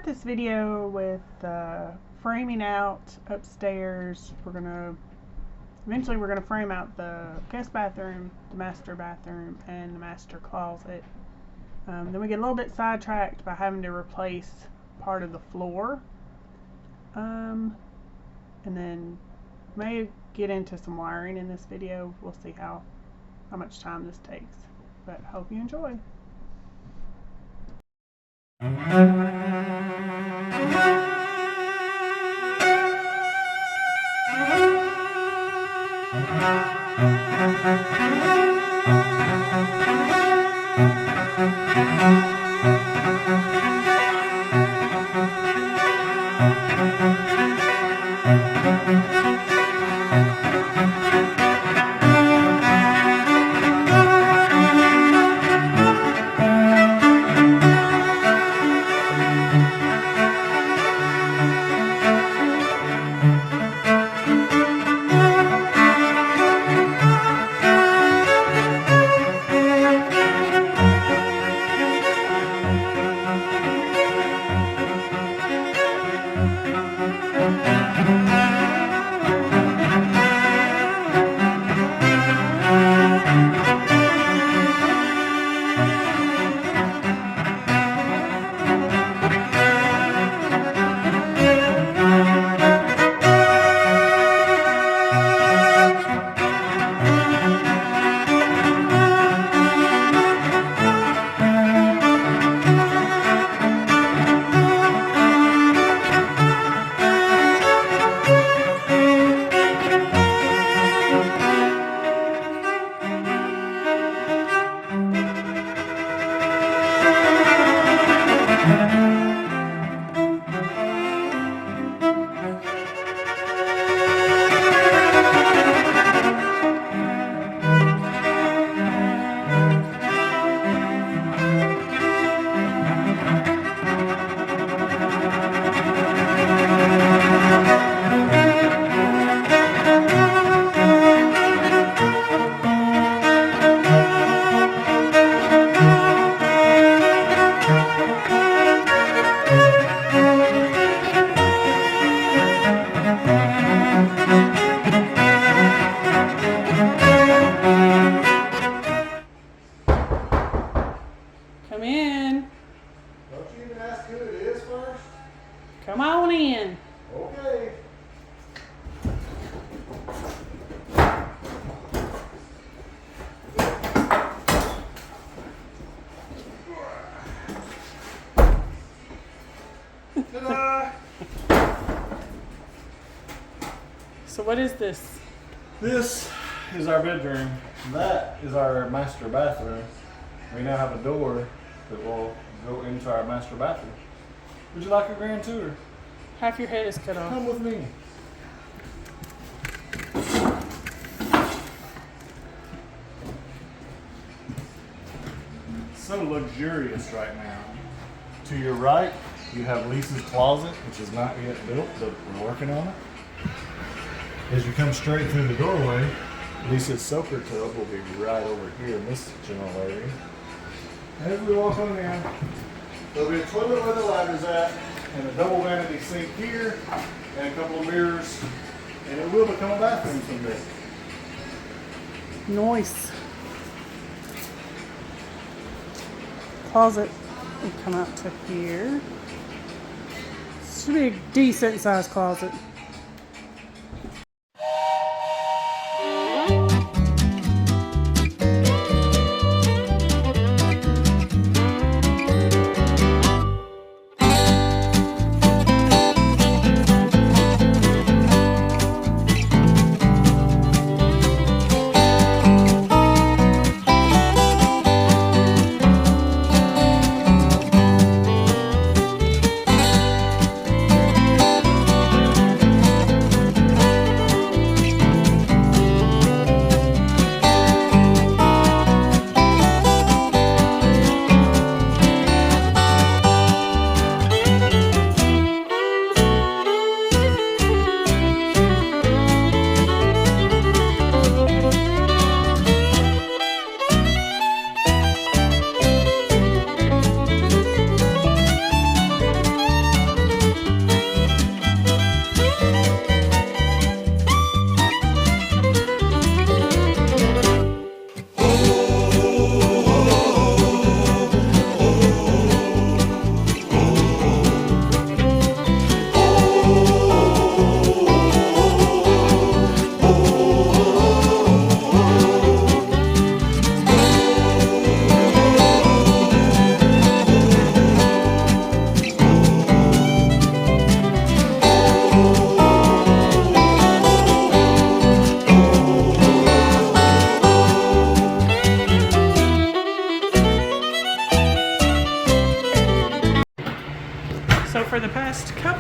start this video with framing out upstairs. Eventually we're gonna frame out the guest bathroom, the master bathroom, and the master closet. Then we get a little bit sidetracked by having to replace part of the floor. And then may get into some wiring in this video. We'll see how much time this takes, but hope you enjoy. Come in. Don't you even ask who it is first? Come on in. Okay. Ta-da! So what is this? This is our bedroom. That is our master bathroom. We now have a door that will go into our master bathroom. Would you like a grand tour? Half your head is cut off. Come with me. So luxurious right now. To your right, you have Lisa's closet, which is not yet built, but we're working on it. As you come straight through the doorway, Lisa's soaker tub will be right over here in this general area. As we walk on in, there'll be a toilet where the ladder's at, and a double vanity sink here, and a couple of mirrors, and it will become a bathroom someday. Nice. Closet will come out to here. Should be a decent sized closet.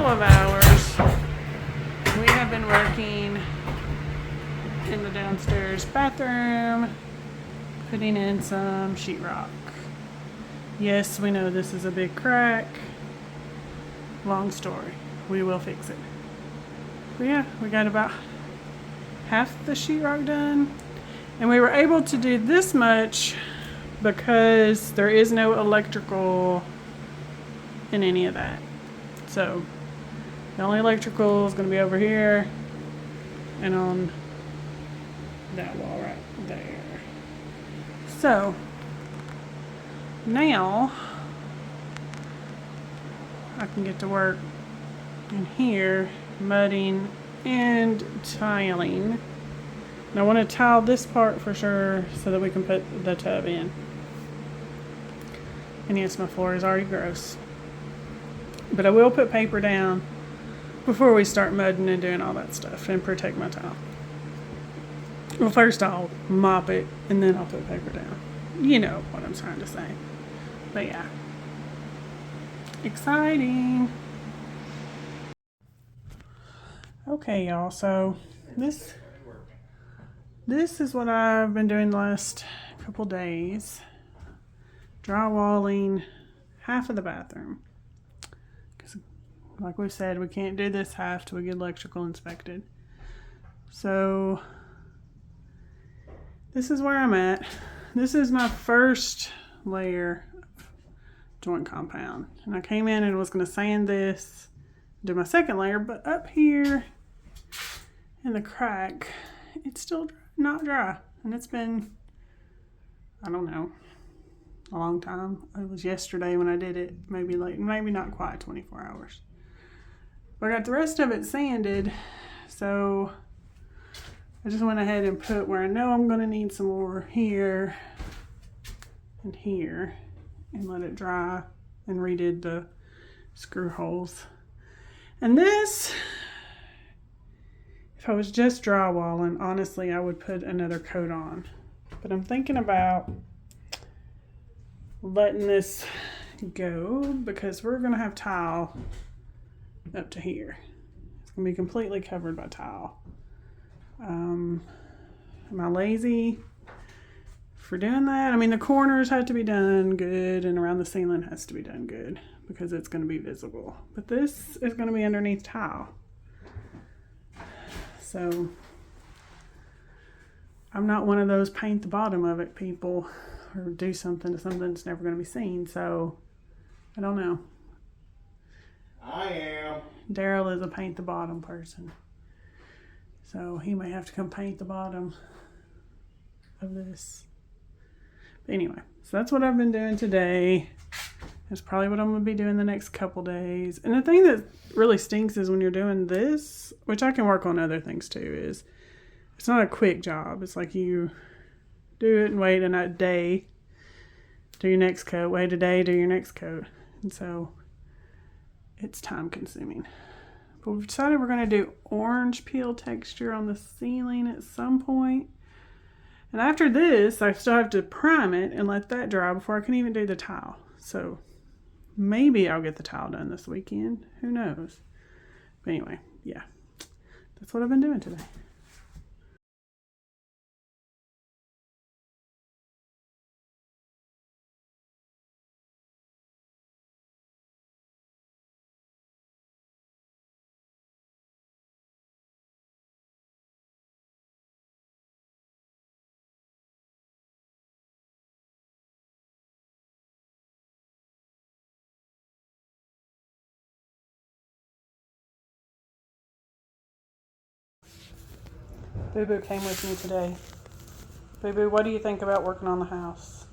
couple of hours, we have been working in the downstairs bathroom, putting in some sheetrock. Yes, we know this is a big crack. Long story. We will fix it. But yeah, we got about half the sheetrock done. And we were able to do this much because there is no electrical in any of that. So the only electrical is going to be over here and on that wall right there. So now I can get to work in here, mudding and tiling. And I want to tile this part for sure so that we can put the tub in. And yes, my floor is already gross. But I will put paper down before we start mudding and doing all that stuff and protect my tile. Well, first I'll mop it and then I'll put paper down. You know what I'm trying to say. But yeah. Exciting. Okay, y'all, so this is what I've been doing the last couple days. Drywalling half of the bathroom. Because like we said, we can't do this half till we get electrical inspected. So this is where I'm at. This is my first layer of joint compound. And I came in and was going to sand this, do my second layer, but up here in the crack, it's still not dry. And it's been, I don't know, a long time. It was yesterday when I did it, maybe not quite 24 hours. But I got the rest of it sanded, so I just went ahead and put where I know I'm going to need some more here and here and let it dry and redid the screw holes. And this, if I was just drywalling, honestly, I would put another coat on. But I'm thinking about letting this go because we're going to have tile up to here. It's going to be completely covered by tile. Am I lazy for doing that? I mean, the corners have to be done good and around the ceiling has to be done good because it's going to be visible. But this is going to be underneath tile. So I'm not one of those paint the bottom of it people or do something to something that's never going to be seen. So I don't know. I am. Daryl is a paint the bottom person. So he may have to come paint the bottom of this. But anyway, so that's what I've been doing today. That's probably what I'm going to be doing the next couple days. And the thing that really stinks is when you're doing this, which I can work on other things too, is it's not a quick job. It's like you do it and wait a day, do your next coat, wait a day, do your next coat. And so it's time consuming. But we've decided we're going to do orange peel texture on the ceiling at some point. And after this, I still have to prime it and let that dry before I can even do the tile. So maybe I'll get the tile done this weekend. Who knows? But anyway, yeah. That's what I've been doing today. Boo Boo came with me today. Boo Boo, what do you think about working on the house?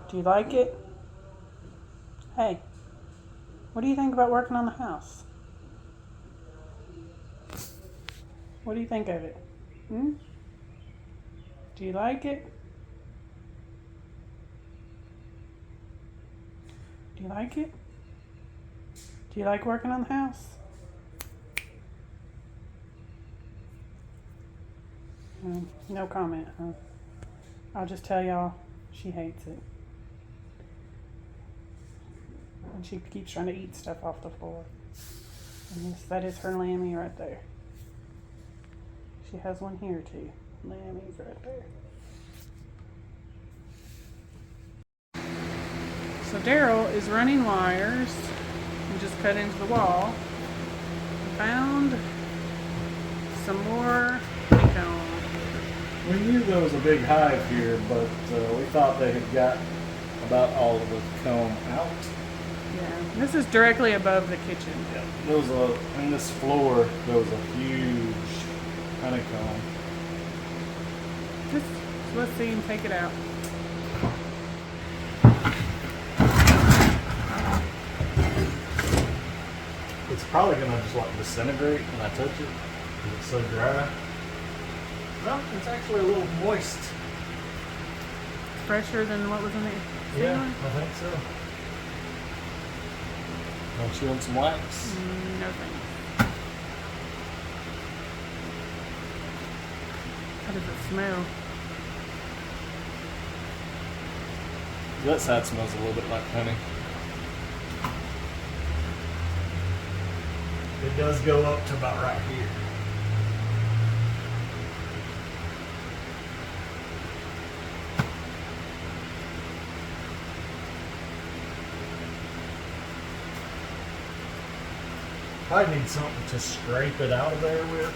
Do you like it? Hey, what do you think about working on the house? What do you think of it? Hmm? Do you like it? Do you like it? Do you like working on the house? No comment, huh? I'll just tell y'all she hates it. and she keeps trying to eat stuff off the floor. And yes, that is her Lammy right there. She has one here too. Lammy's right there. So Daryl is running wires and just cut into the wall. Found some more honeycomb. We knew there was a big hive here, but we thought they had got about all of the comb out. Yeah, this is directly above the kitchen. Yeah, there was in this floor, there was a huge honeycomb. Just let's see him take it out. It's probably gonna just like disintegrate when I touch it because it's so dry. No, it's actually a little moist. Fresher than what was in the Yeah, ceiling? I think so. Want you want some wax? No thanks. How does it smell? That side smells a little bit like honey. It does go up to about right here. Probably need something to scrape it out of there with,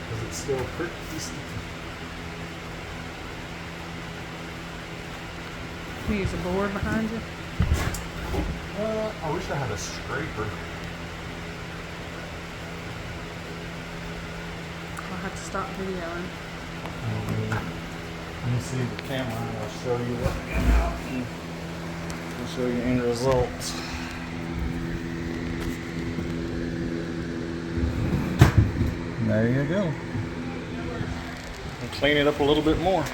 because it's still pretty sticky. Can you use a board behind you? I wish I had a scraper. I'll have to stop videoing. Let me see the camera and I'll show you what I got out. I'll show you end results. There you go. And clean it up a little bit more.